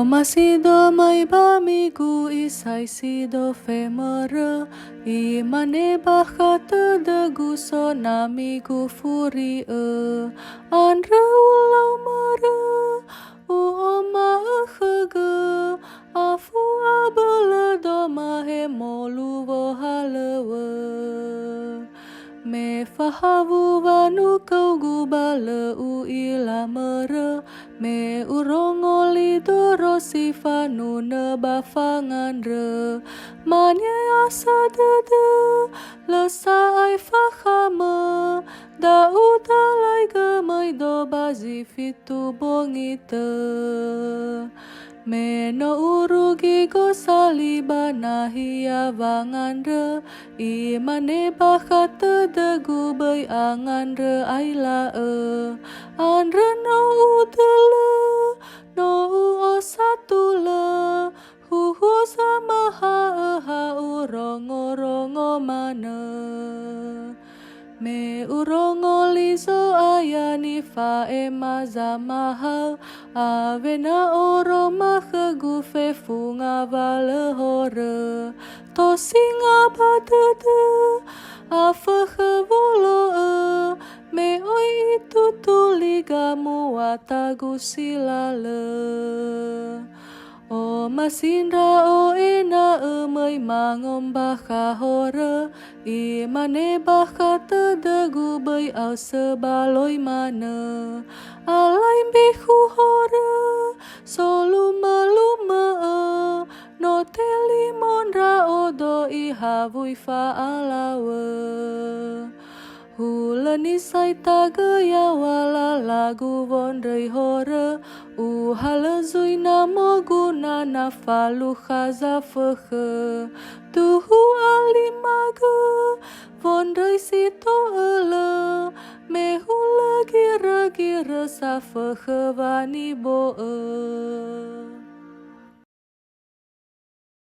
masih do mai ba mi gu isai si do fe mere I mane bakata de gu so na mi gu furi andre ulau mere u oma khege afu abala do ma he molu wo halewe me fahavu vanu kau gu bale u ila mere me urongoli doro si fanu ne bafangan re manye asa dede lesa ai fahame da utalai gemai do bazi fitu bongite me no urugi go salibana hiya vangan re I mane bakata de gu bai angan re aila andre no udele no u osatula hu sama ha urongo rongo mana me urongo liso ayani fa ema zamaha avena oro mahe gufe funga vale hore to singa badede afa volo me oi itu tuligamu watagu silale o masindra o ena mai mangom baka hore I mane bakata de gu bai au sebaloi mana alai behu hore solume no telimon ra odo I havui fa alawe hulani sai taga ya wala lagu vondrei hore u hala zui namo guna na falu khaza fekhe tuhu alimaga vondrei sito ele me hula gira gira sa fekhe vani bo